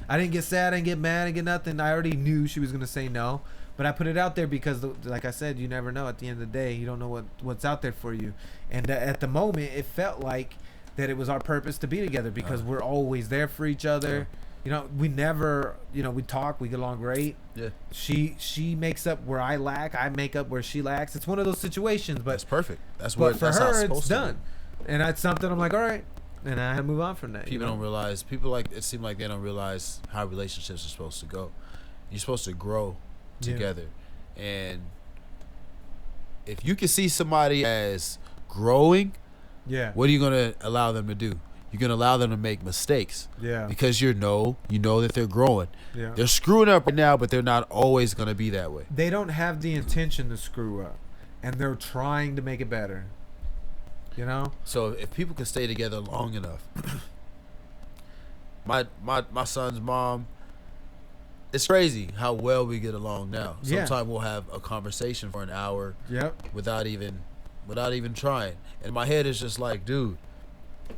I didn't get sad, I didn't get mad, I didn't get nothing. I already knew she was gonna say no, but I put it out there because, like I said, you never know. At the end of the day, you don't know what's out there for you. And at the moment, it felt like that it was our purpose to be together because we're always there for each other. You know, we never, you know, we talk, we get along great. Yeah. She makes up where I lack, I make up where she lacks. It's one of those situations, That's but perfect. That's what. for That's how her, supposed it's to done. And that's something I'm like, all right, and I had to move on from that. People you know? don't realize. People like it seem like they don't realize how relationships are supposed to go. You're supposed to grow Yeah. together, and if you can see somebody as growing, Yeah. what are you gonna allow them to do? You're gonna allow them to make mistakes Yeah. because you know that they're growing. Yeah. They're screwing up right now, but they're not always gonna be that way. They don't have the intention to screw up, and they're trying to make it better. You know? So if people can stay together long enough, my son's mom, it's crazy how well we get along now. Yeah. Sometimes we'll have a conversation for an hour Yep. without even trying. And my head is just like, dude,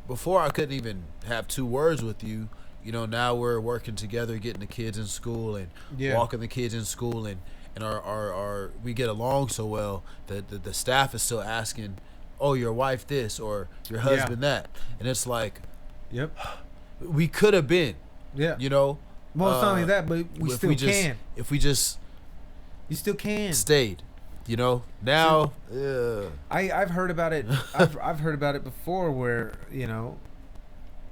before I couldn't even have 2 words with you. You know, now we're working together, getting the kids in school and Yeah. walking the kids in school, and our we get along so well that the staff is still asking, oh, your wife this or your husband that. And it's like, Yep. we could have been, Yeah. you know. Well, it's not only that, but we if still just, can. If we just You still can. stayed, you know. Now, I've heard about it. I've heard about it before, where you know,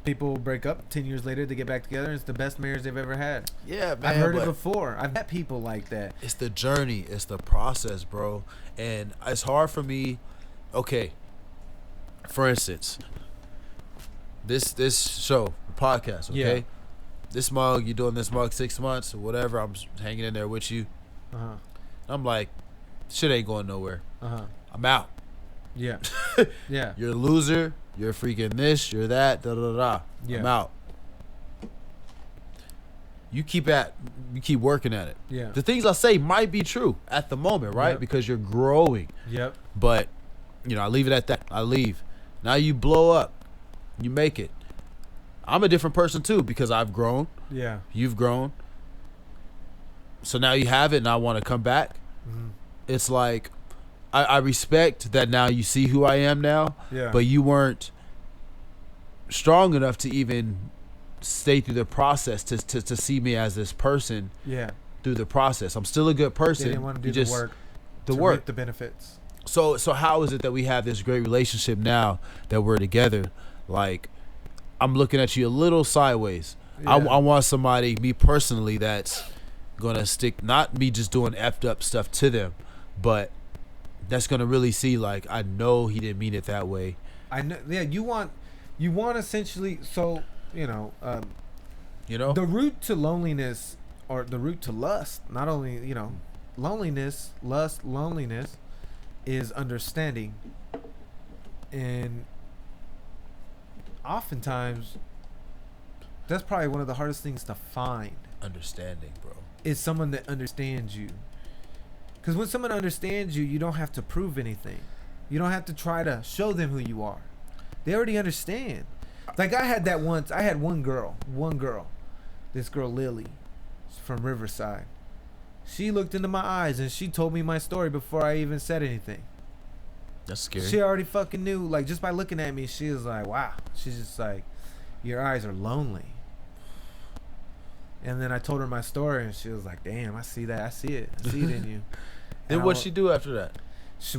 people break up 10 years later, they get back together, and it's the best marriage they've ever had. yeah, man. I've heard it but before. I've met people like that. it's the journey, it's the process, bro. And it's hard for me. Okay, for instance, this show, podcast, okay? Yeah. This mug, you doing this mug 6 months or whatever, I'm just hanging in there with you. Uh-huh. I'm like, shit ain't going nowhere. Uh-huh. I'm out. Yeah. Yeah. You're a loser. You're freaking this. You're that. Da da da. Yeah. I'm out. You keep working at it. Yeah. The things I say might be true at the moment, right? Yep. Because you're growing. Yep. But, you know, I leave it at that. I leave. Now you blow up. You make it. I'm a different person too because I've grown. Yeah. You've grown. So now you have it and I want to come back. Mhm. It's like, I respect that now you see who I am now. Yeah. But you weren't strong enough to even stay through the process to see me as this person Yeah. through the process. I'm still a good They person. didn't want to do You the just- work. The to work. reap the benefits. So how is it that we have this great relationship now that we're together? Like, I'm looking at you a little sideways. I Yeah. want somebody, me personally, that's gonna stick. Not me just doing effed up stuff to them, but that's gonna really see, like, I know he didn't mean it that way. I know. Yeah. You want essentially. So you know. You know? The root to loneliness, or the root to lust, not only, you know, loneliness, lust, loneliness, is understanding. And oftentimes, that's probably one of the hardest things to find, Understanding, bro. is someone that understands you. Because when someone understands you, you don't have to prove anything. You don't have to try to show them who you are. They already understand. Like, I had that once. I had one girl. This girl, Lily, from Riverside. She looked into my eyes and she told me my story before I even said anything. That's scary. She already fucking knew. Like, just by looking at me, she was like, wow. She's just like, your eyes are lonely. And then I told her my story and she was like, damn, I see that. I see it. I see it in you. Then And what'd she do after that?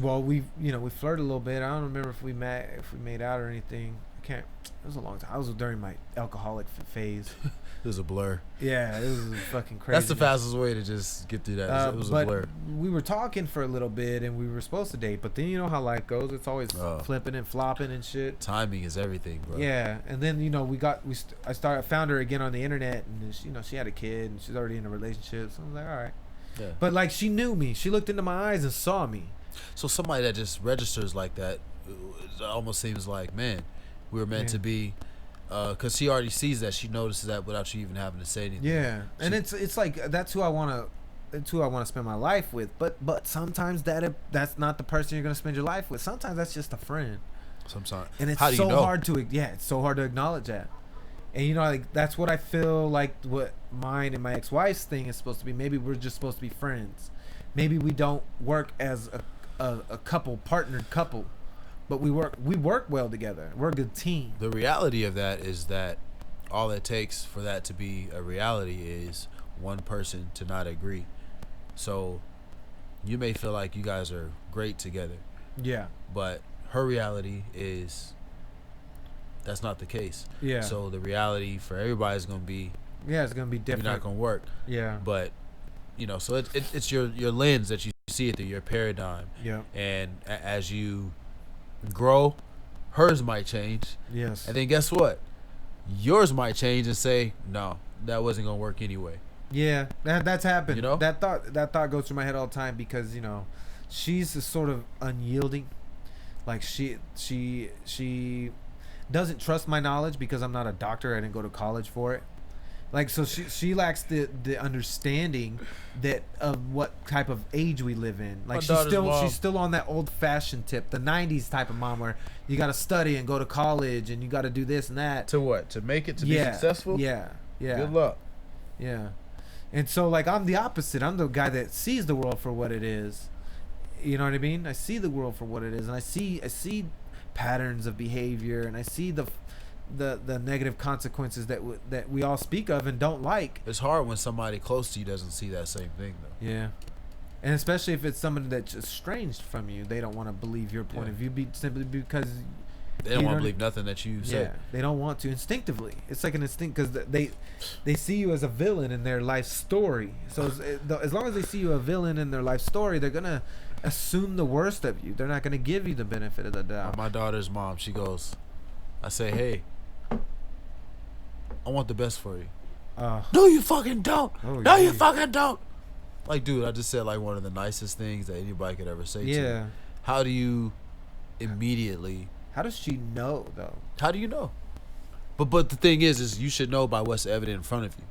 well, we flirted a little bit. I don't remember if we made out or anything. I can't. It was a long time. I was during my alcoholic phase. It was a blur. Yeah, it was fucking crazy. That's the fastest way to just get through that. It was a blur. We were talking for a little bit, and we were supposed to date, but then you know how life goes. It's always flipping and flopping and shit. Timing is everything, bro. Yeah, and then you know I found her again on the internet, and you know she had a kid, and she's already in a relationship. So I was like, all right. Yeah. But like she knew me. She looked into my eyes and saw me. So somebody that just registers like that, it almost seems like, man, we were meant to be. Because she already sees that, she notices that without you even having to say anything. Yeah, and it's like that's who I want to spend my life with. But sometimes that's not the person you're gonna spend your life with. Sometimes that's just a friend. Sometimes, and it's so hard to it's so hard to acknowledge that. And you know, like that's what I feel like what mine and my ex-wife's thing is supposed to be. Maybe we're just supposed to be friends. Maybe we don't work as a partnered couple. But we work well together. We're a good team. The reality of that is that all it takes for that to be a reality is one person to not agree. So you may feel like you guys are great together. Yeah. But her reality is that's not the case. Yeah. So the reality for everybody is going to be it's going to be different. You're not going to work. Yeah. But you know, so it's your lens that you see it through, your paradigm. Yeah. And as you grow, hers might change. Yes. And then guess what? Yours might change and say, no, that wasn't gonna work anyway. Yeah, that's happened. You know, that thought goes through my head all the time because you know, she's sort of unyielding. Like she doesn't trust my knowledge because I'm not a doctor. I didn't go to college for it. Like so she lacks the understanding that of what type of age we live in. Like she's still on that old fashioned tip, the 90s type of mom where you got to study and go to college and you got to do this and that. To what? To make it to be successful? Yeah. Yeah. Good luck. Yeah. And so like I'm the opposite. I'm the guy that sees the world for what it is. You know what I mean? I see the world for what it is and I see patterns of behavior and I see the negative consequences that we all speak of and don't like. It's hard when somebody close to you doesn't see that same thing though. Yeah. And especially if it's someone that's estranged from you, they don't want to believe your point of view simply because they don't want to believe nothing that you say. Yeah, they don't want to instinctively. It's like an instinct because they see you as a villain in their life story. So as long as they see you a villain in their life story, they're gonna assume the worst of you. They're not gonna give you the benefit of the doubt. My daughter's mom, she goes, I say, hey, I want the best for you. No, you fucking don't. No, you fucking don't. Like, dude, I just said like one of the nicest things that anybody could ever say to you. How do you immediately... How does she know, though? How do you know? But the thing is you should know by what's evident in front of you.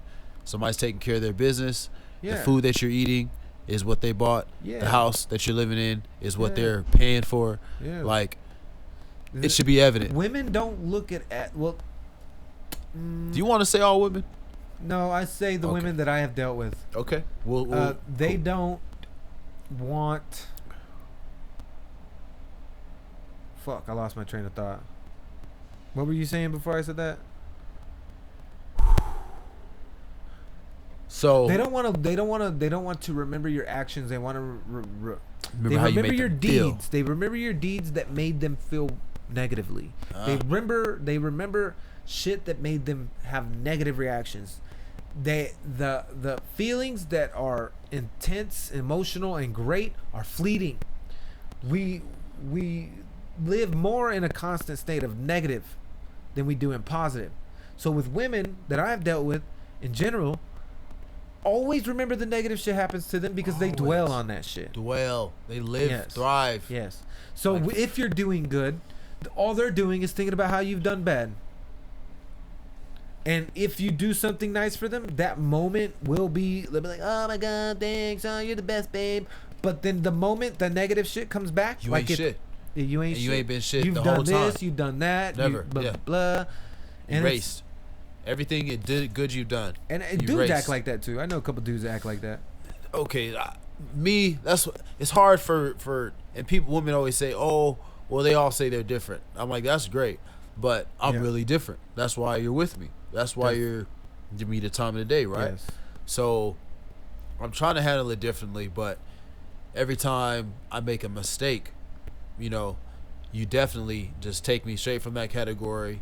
Somebody's taking care of their business. The food that you're eating is what they bought. The house that you're living in is what they're paying for. Like, it should be evident. Women don't look at well... Do you want to say all women? No, I say the women that I have dealt with. Okay. They don't want... Fuck, I lost my train of thought. What were you saying before I said that? So they don't want to remember your actions. They want to remember your deeds. They remember your deeds that made them feel negatively. They remember shit that made them have negative reactions. The feelings that are intense, emotional, and great are fleeting. We live more in a constant state of negative than we do in positive. So with women that I've dealt with in general, always remember the negative shit happens to them because they dwell on that shit. They live, thrive. Yes. So if you're doing good, all they're doing is thinking about how you've done bad. And if you do something nice for them, that moment they'll be like, oh my God, thanks, oh, you're the best, babe. But then the moment the negative shit comes back, you ain't shit. You ain't and shit. You ain't been shit you've the done whole time. This, you've done that. Never. Blah, blah. And erased. Everything it did good you've done. And dudes act like that too. I know a couple dudes that act like that. Okay, it's hard for and women always say, oh, well, they all say they're different. I'm like, that's great, but I'm really different. That's why you're with me. That's why you're giving me the time of the day, right? Yes. So I'm trying to handle it differently, but every time I make a mistake, you know, you definitely just take me straight from that category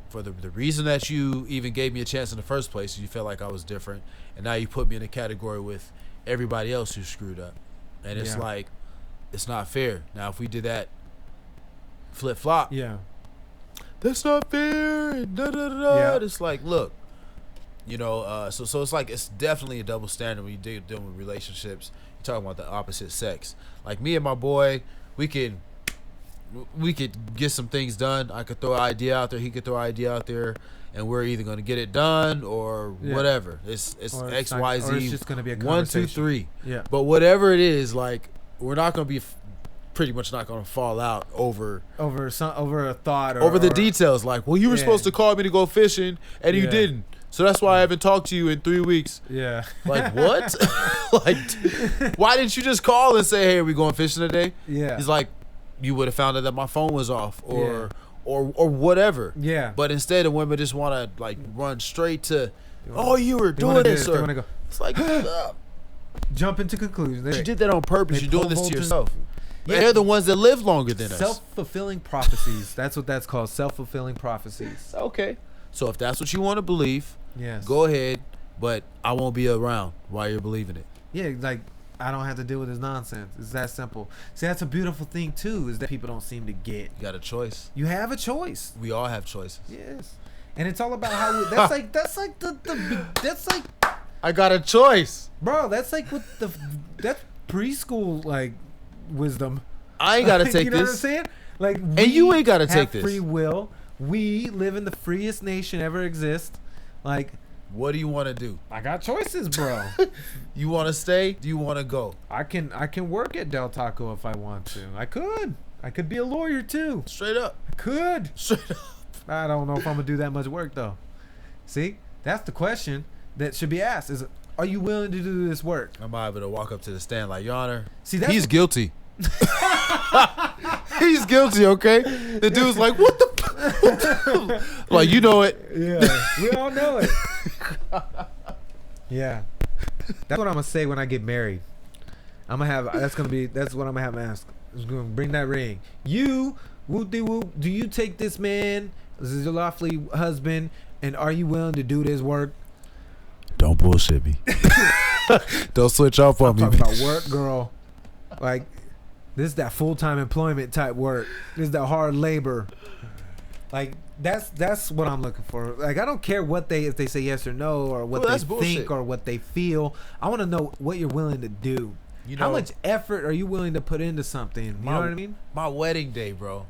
for the reason that you even gave me a chance in the first place. You felt like I was different, and now you put me in a category with everybody else who screwed up, and it's like, it's not fair. Now if we did that flip flop, that's not fair, and it's like, look, you know, so it's like, it's definitely a double standard when you deal with relationships. You're talking about the opposite sex. Like me and my boy, we could get some things done. I could throw an idea out there, he could throw an idea out there, and we're either going to get it done or whatever. It's X, Y, Z. Or it's just going to be a 1, 2, 3. Yeah. But whatever it is, like, we're not going to be pretty much not going to fall out over a thought or over the details. Like, well, you were supposed to call me to go fishing and you didn't. So that's why I haven't talked to you in 3 weeks. Yeah. Like, what? Like, why didn't you just call and say, hey, are we going fishing today? Yeah. He's like, you would have found out that my phone was off or whatever. Yeah. But instead of women just want to like run straight to, oh, you were doing this. Or, go. It's like, jump into conclusions. You did that on purpose. You're doing this to yourself. Yeah. They're the ones that live longer than us. Self-fulfilling prophecies. That's what that's called. Self-fulfilling prophecies. Okay. So if that's what you want to believe, yes, go ahead. But I won't be around while you're believing it. Yeah, like I don't have to deal with this nonsense. It's that simple. See, that's a beautiful thing too, is that people don't seem to get. You got a choice. You have a choice. We all have choices. Yes, and it's all about how. That's like I got a choice, bro. That's like what that's preschool like wisdom. I ain't gotta take you know this. What I'm saying? Like, and you ain't gotta take this. Free will. We live in the freest nation ever exist. Like, what do you want to do? I got choices, bro. You want to stay? Do you want to go? I can work at Del Taco if I want to. I could be a lawyer too. Straight up. I could. Straight up. I don't know if I'm gonna do that much work though. See, that's the question that should be asked: is, are you willing to do this work? I'm able to walk up to the stand like, Your Honor, see, that's he's guilty. He's guilty, okay? The dude's like, what the like, you know it. Yeah, we all know it. Yeah, that's what I'm gonna say when I get married. I'm gonna have that's what I'm gonna have him ask. I'm gonna bring that ring. You do you take this man? This is your lawfully husband, and are you willing to do this work? Don't bullshit me. Don't switch off on me. Talk about work, girl. Like, this is that full-time employment type work. This is that hard labor. Like, that's what I'm looking for. Like, I don't care if they say yes or no, or what they think or what they feel. I want to know what you're willing to do. You know, how much effort are you willing to put into something? You know what I mean? My wedding day, bro.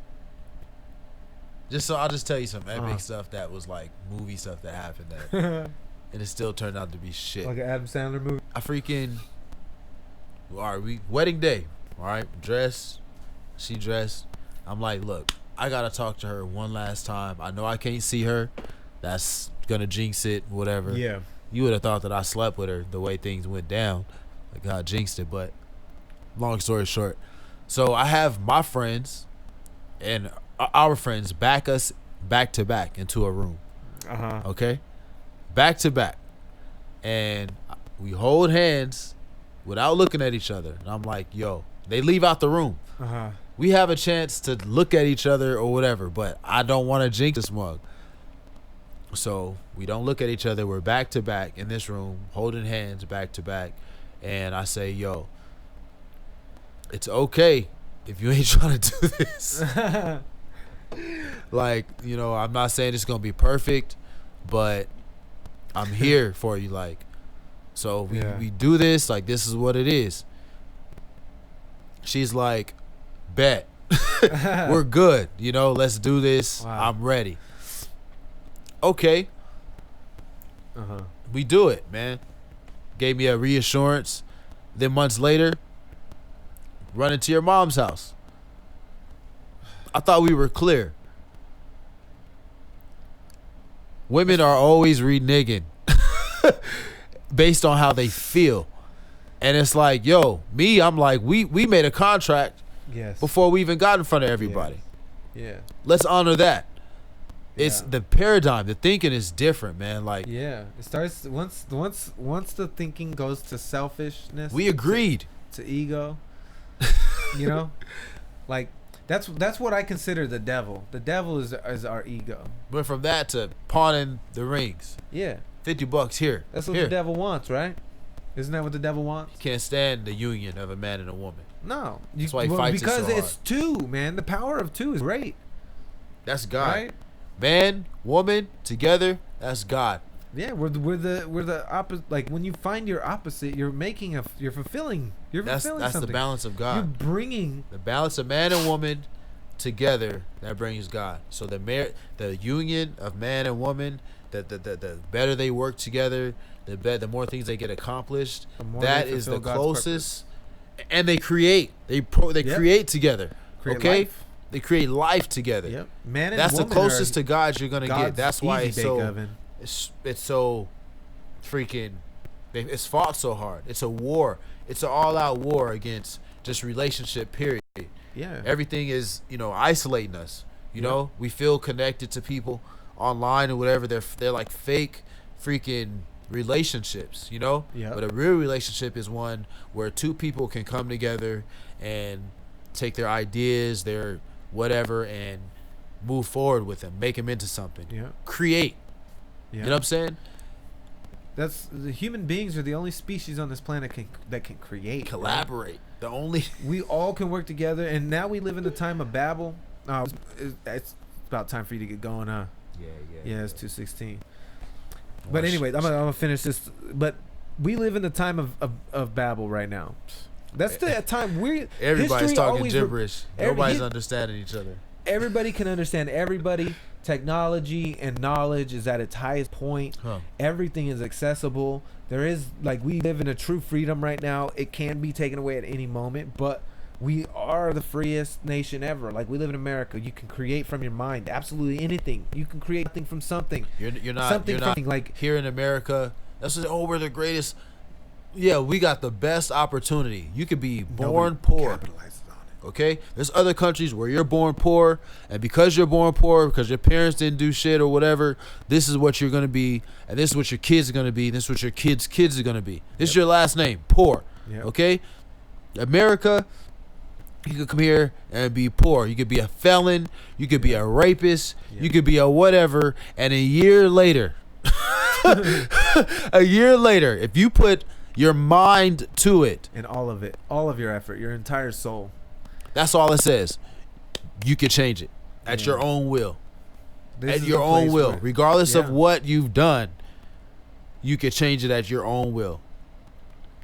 I'll just tell you some epic stuff that was like movie stuff that happened that, and it still turned out to be shit. Like an Adam Sandler movie. Wedding day. All right, she dressed. I'm like, look, I gotta talk to her one last time. I know I can't see her. That's gonna jinx it, whatever. Yeah. You would have thought that I slept with her the way things went down. Like, God jinxed it, but long story short. So I have my friends and our friends back us back to back into a room. Okay? Back to back. And we hold hands without looking at each other. And I'm like, yo, they leave out the room. We have a chance to look at each other or whatever, but I don't want to jinx this mug. So we don't look at each other. We're back to back in this room, holding hands back to back. And I say, yo, it's okay if you ain't trying to do this. Like, you know, I'm not saying it's going to be perfect, but I'm here for you. Like, so we do this. Like, this is what it is. She's like, bet. We're good. You know, let's do this. Wow. I'm ready. Okay. We do it, man. Gave me a reassurance. Then months later, running to your mom's house. I thought we were clear. Women are always reneging based on how they feel. And it's like, yo, I'm like, we made a contract before we even got in front of everybody. Yeah. Let's honor that. It's the paradigm. The thinking is different, man. Like, it starts once the thinking goes to selfishness. We agreed to ego. You know, like That's what I consider the devil. The devil is our ego. Went from that to pawning the rings. Yeah. $50 here. That's what here. the devil wants, right? Isn't that what the devil wants? Can't stand the union of a man and a woman. No. That's why he fights it so because it's hard. two, man. The power of two is great. That's God. Right? Man, woman, together, that's God. Yeah, we're the opposite. Like when you find your opposite, you're fulfilling That's something. the balance of You're God. bringing. The balance of man and woman together, that brings God. So the union of man and woman, the better they work together, the more things they get accomplished. That is the closest. And they create. They create together. Create okay? life. They create life together. Yep. Man and That's the woman closest are to God you're gonna get. God's That's why easy bake oven. it's so freaking. It's fought so hard. It's a war. It's an all-out war against just relationship. Period. Yeah. Everything is isolating us. You know, we feel connected to people online or whatever. They're like fake freaking relationships. You know. Yeah. But a real relationship is one where two people can come together and take their ideas, their whatever, and move forward with them, make them into something. Yeah. Create. Yeah. You know what I'm saying? That's the human beings are the only species on this planet that can create. Collaborate. Right? The only we all can work together, and now we live in the time of Babel. It's about time for you to get going, huh? Yeah, it's 2:16. But anyway, I'm gonna finish this. But we live in the time of Babel right now. That's the time everybody's talking gibberish. Nobody's understanding each other. Everybody can understand everybody. Technology and knowledge is at its highest point. Everything is accessible. There is we live in a true freedom right now. It can be taken away at any moment, but we are the freest nation ever. We live in America. You can create from your mind absolutely anything. You can create something from something. You're not here in America. That's just, we're the greatest. Yeah, we got the best opportunity. You could be born poor. Okay? There's other countries where you're born poor, and because you're born poor, because your parents didn't do shit or whatever, this is what you're going to be, and this is what your kids are going to be, and this is what your kids' kids are going to be. This is your last name, poor. Yep. Okay? America, you could come here and be poor. You could be a felon. You could be a rapist. Yep. You could be a whatever, and a year later, if you put your mind to it, and all of it, all of your effort, your entire soul, that's all it says. You can change it at your own will. At your own will. Regardless of what you've done, you can change it at your own will.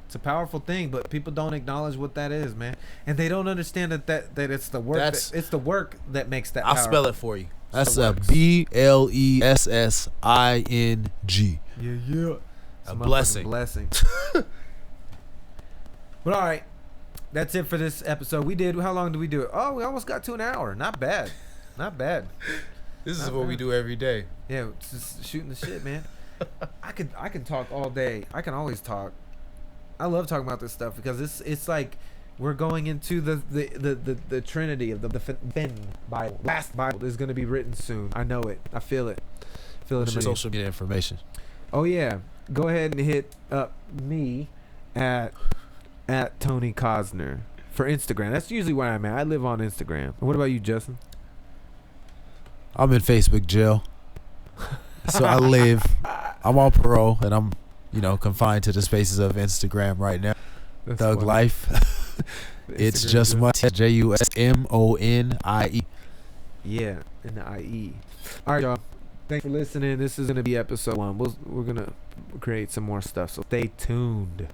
It's a powerful thing, but people don't acknowledge what that is, man. And they don't understand that it's the work. It's the work that makes that I'll powerful. spell it for you. That's a BLESSING. Yeah. A blessing. But all right. That's it for this episode. How long did we do it? Oh, we almost got to an hour. Not bad. This is what we do every day. Yeah, just shooting the shit, man. I can talk all day. I can always talk. I love talking about this stuff because it's like we're going into the Trinity of the Bible. Last Bible is going to be written soon. I know it. I feel it. In Social media information. Oh yeah, go ahead and hit up me at Tony Cosner for Instagram. That's usually where I'm at. I live on Instagram. And what about you, Justyn? I'm in Facebook jail. So I live. I'm on parole, and I'm, confined to the spaces of Instagram right now. That's Thug funny. life. It's just my JUSMONIE. Yeah, in the IE. All right, y'all. Thanks for listening. This is gonna be episode 1. We're gonna create some more stuff, so stay tuned.